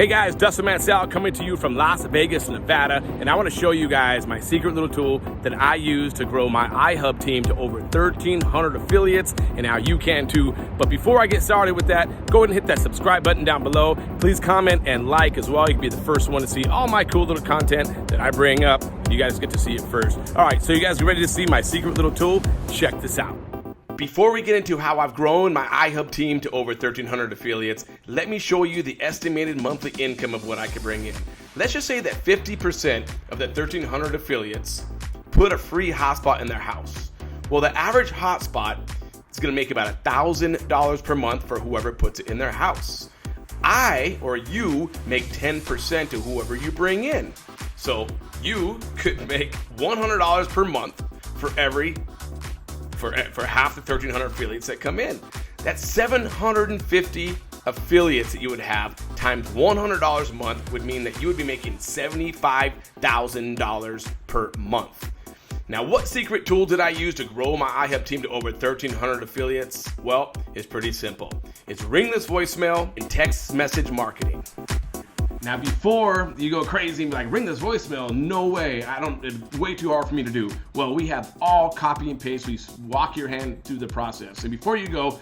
Hey guys, Dustin Mansell coming to you from Las Vegas, Nevada, and I want to show you guys my secret little tool that I use to grow my iHub team to over 1,300 affiliates, and now you can too. But before I get started with that, go ahead and hit that subscribe button down below. Please comment and like as well. You can be the first one to see all my cool little content that I bring up. You guys get to see it first. All right, so you guys are ready to see my secret little tool? Check this out. Before we get into how I've grown my iHub team to over 1,300 affiliates, let me show you the estimated monthly income of what I could bring in. Let's just say that 50% of the 1,300 affiliates put a free hotspot in their house. Well, the average hotspot is going to make about $1,000 per month for whoever puts it in their house. I or you make 10% to whoever you bring in. So you could make $100 per month for half the 1,300 affiliates that come in. That's 750 affiliates that you would have times $100 a month would mean that you would be making $75,000 per month. Now, what secret tool did I use to grow my iHub team to over 1,300 affiliates? Well, it's pretty simple. It's Ringless voicemail and text message marketing. Now, before you go crazy and be like, Ringless voicemail, no way, it's way too hard for me to do. Well, we have all copy and paste, so you walk your hand through the process. And before you go,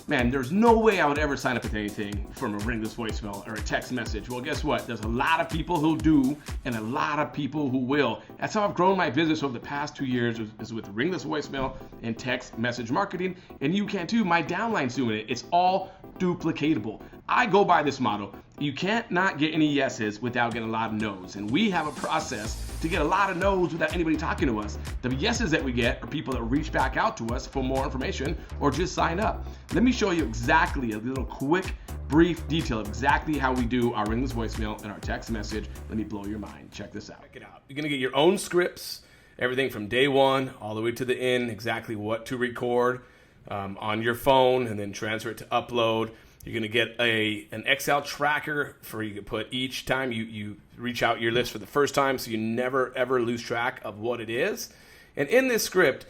man, there's no way I would ever sign up with anything from a Ringless voicemail or a text message. Well, guess what? There's a lot of people who do and a lot of people who will. That's how I've grown my business over the past 2 years is with Ringless voicemail and text message marketing. And you can too. My downline's doing it. It's all duplicatable. I go by this model. You can't not get any yeses without getting a lot of no's. And we have a process to get a lot of no's without anybody talking to us. The yeses that we get are people that reach back out to us for more information or just sign up. Let me show you exactly a little quick, brief detail of exactly how we do our Ringless voicemail and our text message. Let me blow your mind. Check this out. Check it out. You're going to get your own scripts, everything from day one all the way to the end, exactly what to record on your phone and then transfer it to upload. You're going to get an Excel tracker for you to put each time you reach out your list for the first time so you never, ever lose track of what it is. And in this script,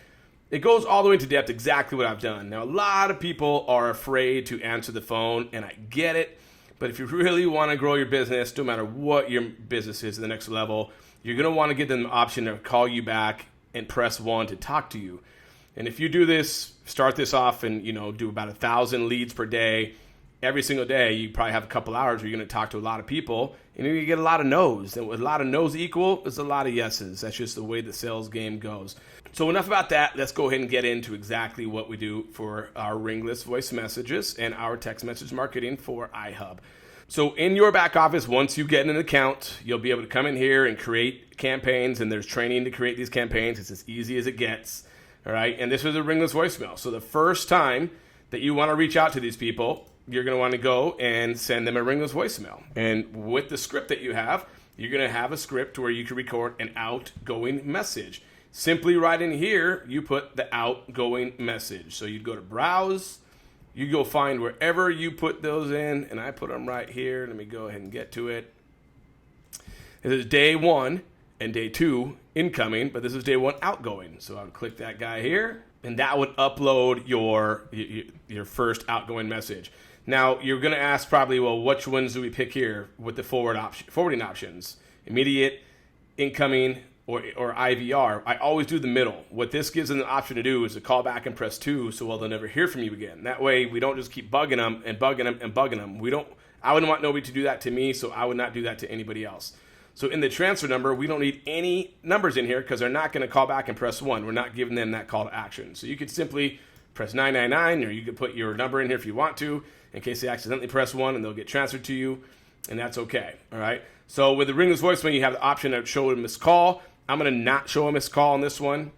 it goes all the way to depth exactly what I've done. Now, a lot of people are afraid to answer the phone, and I get it. But if you really want to grow your business, no matter what your business is at the next level, you're going to want to give them the option to call you back and press 1 to talk to you. And if you do this, start this off and do about 1,000 leads per day. Every single day, you probably have a couple hours where you're going to talk to a lot of people, and you're going to get a lot of no's. And with a lot of no's equal, there's a lot of yeses. That's just the way the sales game goes. So enough about that. Let's go ahead and get into exactly what we do for our Ringless voice messages and our text message marketing for iHub. So in your back office, once you get an account, you'll be able to come in here and create campaigns, and there's training to create these campaigns. It's as easy as it gets. All right, and this was a Ringless voicemail. So the first time that you want to reach out to these people, you're going to want to go and send them a Ringless voicemail. And with the script that you have, you're going to have a script where you can record an outgoing message. Simply right in here, you put the outgoing message. So you'd go to browse, you go find wherever you put those in, and I put them right here. Let me go ahead and get to it. This is day 1 and day 2 incoming, but this is day 1 outgoing. So I would click that guy here, and that would upload your first outgoing message. Now, you're going to ask probably, well, which ones do we pick here with the forwarding options? Immediate, incoming, or IVR. I always do the middle. What this gives them the option to do is to call back and press 2, so they'll never hear from you again. That way, we don't just keep bugging them and bugging them and bugging them. I wouldn't want nobody to do that to me, so I would not do that to anybody else. So in the transfer number, we don't need any numbers in here because they're not going to call back and press 1. We're not giving them that call to action. So you could simply press 999, or you could put your number in here if you want to, in case they accidentally press 1, and they'll get transferred to you, and that's okay, all right? So with the Ringless voicemail, you have the option to show a missed call. I'm going to not show a missed call on this one,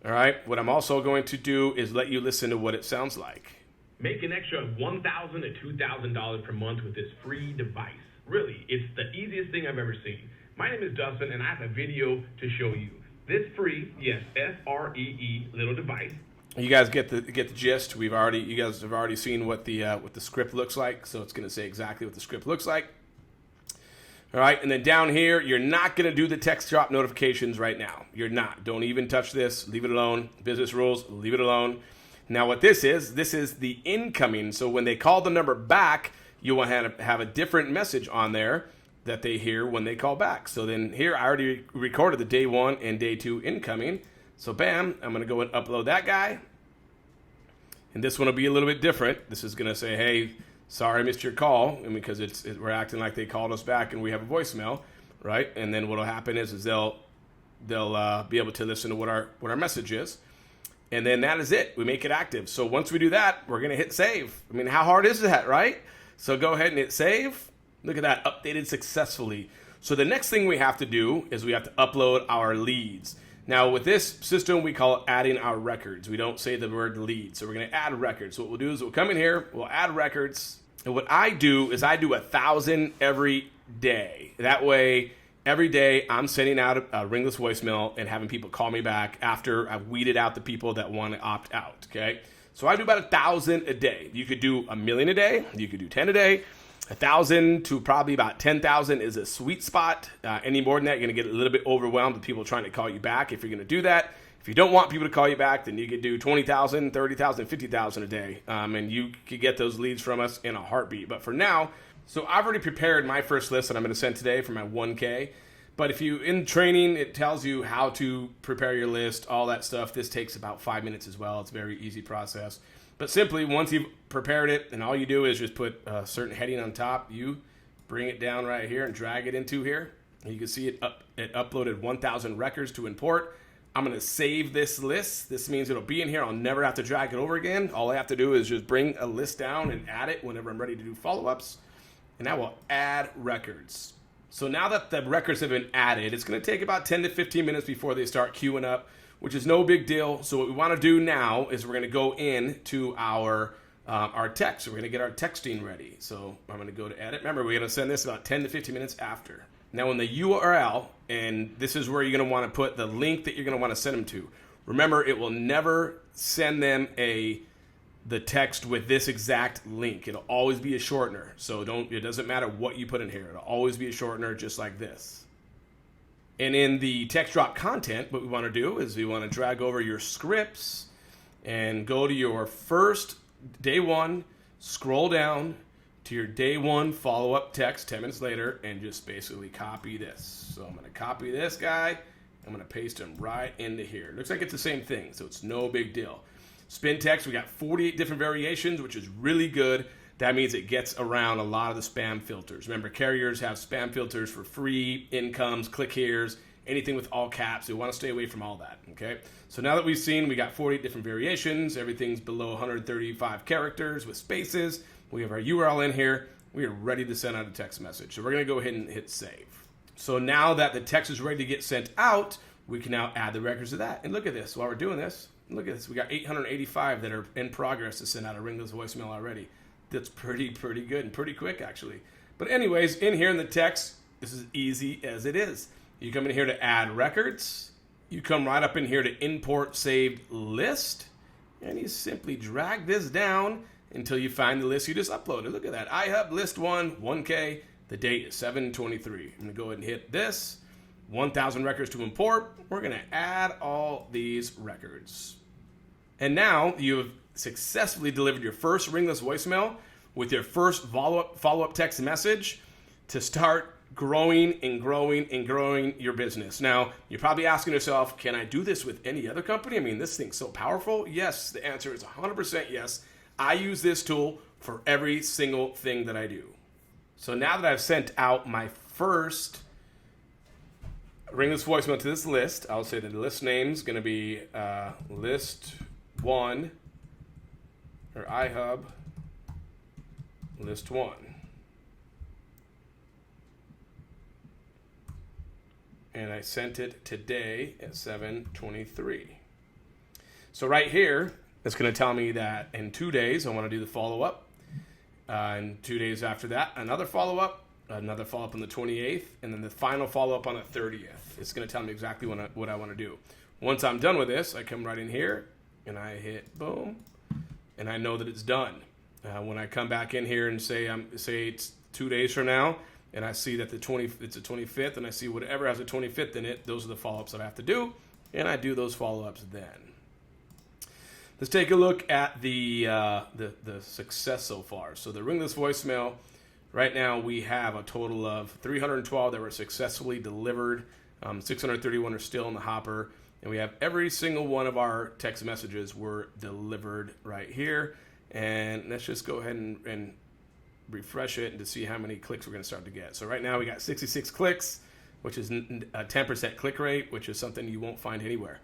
all right? What I'm also going to do is let you listen to what it sounds like. Make an extra $1,000 to $2,000 per month with this free device. Really, it's the easiest thing I've ever seen. My name is Dustin, and I have a video to show you. This free, yes, F-R-E-E little device. You guys get the gist. You guys have already seen what the script looks like, so it's going to say exactly what the script looks like. All right, and then down here, you're not going to do the text drop notifications right now. You're not. Don't even touch this. Leave it alone. Business rules, leave it alone. Now what this is the incoming. So when they call the number back, you want to have a different message on there that they hear when they call back. So then here, I already recorded the day 1 and day 2 incoming. So bam, I'm going to go and upload that guy. And this one will be a little bit different. This is going to say, hey, sorry I missed your call, and because we're acting like they called us back and we have a voicemail, right? And then what will happen is they'll be able to listen to what our message is. And then that is it. We make it active. So once we do that, we're going to hit save. I mean, how hard is that, right? So go ahead and hit save. Look at that, updated successfully. So the next thing we have to do is we have to upload our leads. Now with this system, we call it adding our records. We don't say the word lead. So we're going to add records. So what we'll do is we'll come in here, we'll add records. And what I do is I do 1,000 every day. That way, every day, I'm sending out a ringless voicemail and having people call me back after I've weeded out the people that want to opt out, okay? So I do about 1,000 a day. You could do 1,000,000 a day. You could do 10 a day. 1,000 to probably about 10,000 is a sweet spot. Any more than that, you're going to get a little bit overwhelmed with people trying to call you back if you're going to do that. If you don't want people to call you back, then you could do 20,000, 30,000, 50,000 a day. And you could get those leads from us in a heartbeat. But for now, so I've already prepared my first list that I'm going to send today for my 1K. But if you, in training, it tells you how to prepare your list, all that stuff. This takes about 5 minutes as well. It's a very easy process. But simply, once you've prepared it, and all you do is just put a certain heading on top, you bring it down right here and drag it into here. And you can see it uploaded 1,000 records to import. I'm going to save this list. This means it'll be in here. I'll never have to drag it over again. All I have to do is just bring a list down and add it whenever I'm ready to do follow-ups. And that will add records. So now that the records have been added, it's going to take about 10 to 15 minutes before they start queuing up, which is no big deal. So what we want to do now is we're going to go into our text. We're going to get our texting ready. So I'm going to go to edit. Remember, we're going to send this about 10 to 15 minutes after. Now in the URL, and this is where you're going to want to put the link that you're going to want to send them to. Remember, it will never send them the text with this exact link. It'll always be a shortener. So it doesn't matter what you put in here. It'll always be a shortener just like this. And in the text drop content, what we want to do is we want to drag over your scripts and go to your first day 1, scroll down to your day 1 follow-up text 10 minutes later, and just basically copy this. So I'm going to copy this guy. I'm going to paste him right into here. Looks like it's the same thing, so it's no big deal. Spin text, we got 48 different variations, which is really good. That means it gets around a lot of the spam filters. Remember, carriers have spam filters for free, incomes, click here's, anything with all caps. We want to stay away from all that, okay? So now that we've seen, we got 48 different variations. Everything's below 135 characters with spaces. We have our URL in here. We are ready to send out a text message. So we're going to go ahead and hit save. So now that the text is ready to get sent out, we can now add the records to that. And look at this. While we're doing this, look at this. We got 885 that are in progress to send out a ringless voicemail already. That's pretty good and pretty quick, actually. But anyways, in here in the text, this is easy as it is. You come in here to add records. You come right up in here to import saved list. And you simply drag this down until you find the list you just uploaded. Look at that. ihub list 1, 1K. The date is 7/23. I'm going to go ahead and hit this. 1,000 records to import. We're going to add all these records. And now you have successfully delivered your first ringless voicemail with your first follow-up text message to start growing and growing and growing your business. Now, you're probably asking yourself, can I do this with any other company? I mean, this thing's so powerful. Yes, the answer is 100% yes. I use this tool for every single thing that I do. So now that I've sent out my first ringless voicemail to this list, I'll say that the list name is going to be list 1 or ihub list 1. And I sent it today at 7/23. So right here, it's going to tell me that in 2 days, I want to do the follow-up. And 2 days after that, another follow-up on the 28th, and then the final follow-up on the 30th. It's going to tell me exactly what I want to do. Once I'm done with this, I come right in here, and I hit boom, and I know that it's done. When I come back in here and say it's 2 days from now, and I see that it's the 25th, and I see whatever has a 25th in it, those are the follow-ups that I have to do, and I do those follow-ups then. Let's take a look at the success so far. So the ringless voicemail, Right now we have a total of 312 that were successfully delivered. 631 are still in the hopper. And we have every single one of our text messages were delivered right here. And let's just go ahead and refresh it and to see how many clicks we're going to start to get. So right now we got 66 clicks, which is a 10% click rate, which is something you won't find anywhere.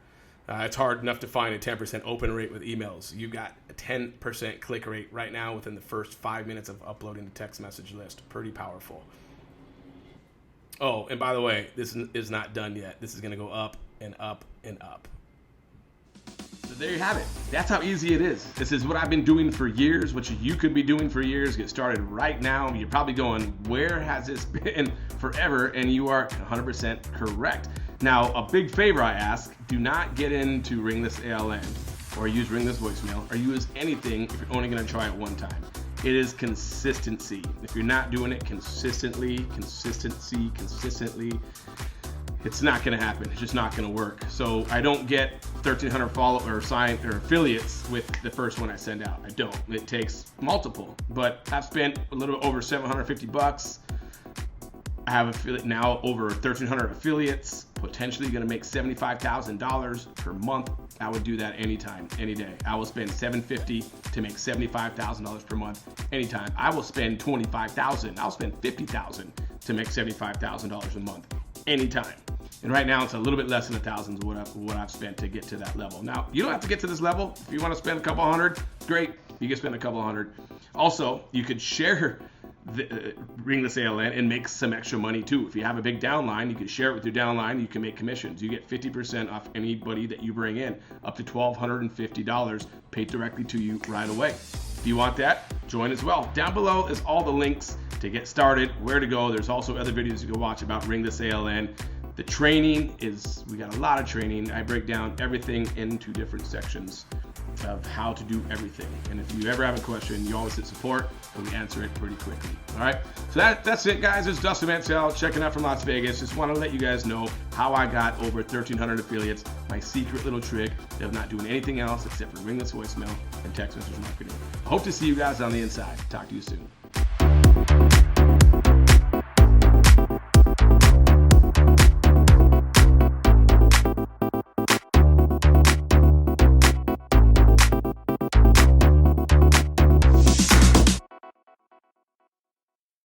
It's hard enough to find a 10% open rate with emails. You've got a 10% click rate right now within the first 5 minutes of uploading the text message list. Pretty powerful. Oh, and by the way, this is not done yet. This is going to go up and up and up. So there you have it. That's how easy it is. This is what I've been doing for years, which you could be doing for years. Get started right now. You're probably going, where has this been forever? And you are 100% correct. Now, a big favor I ask, do not get into Ringless ALN or use Ringless voicemail or use anything if you're only going to try it one time. It is consistency. If you're not doing it consistently, it's not going to happen. It's just not going to work. So I don't get 1,300 followers or affiliates with the first one I send out. I don't. It takes multiple. But I've spent a little over $750. I have affiliate now over 1,300 affiliates. Potentially going to make $75,000 per month. I would do that anytime, any day. I will spend $750 to make $75,000 per month anytime. I will spend $25,000. I'll spend $50,000 to make $75,000 a month anytime. And right now it's a little bit less than $1,000 of what I've spent to get to that level. Now, you don't have to get to this level. If you want to spend a couple hundred, great. You can spend a couple hundred. Also, you could share the Ringless ALN and make some extra money too. If you have a big downline, you can share it with your downline. You can make commissions. You get 50% off anybody that you bring in, up to $1,250 paid directly to you right away. If you want that, join as well. Down below is all the links to get started, where to go. There's also other videos you can watch about Ringless ALN. The training is, we got a lot of training. I break down everything into different sections of how to do everything. And if you ever have a question, you always hit support and we answer it pretty quickly. All right. So that's it, guys. It's Dustin Mansell checking out from Las Vegas. Just want to let you guys know how I got over 1,300 affiliates. My secret little trick of not doing anything else except for Ringless voicemail and text message marketing. I hope to see you guys on the inside. Talk to you soon.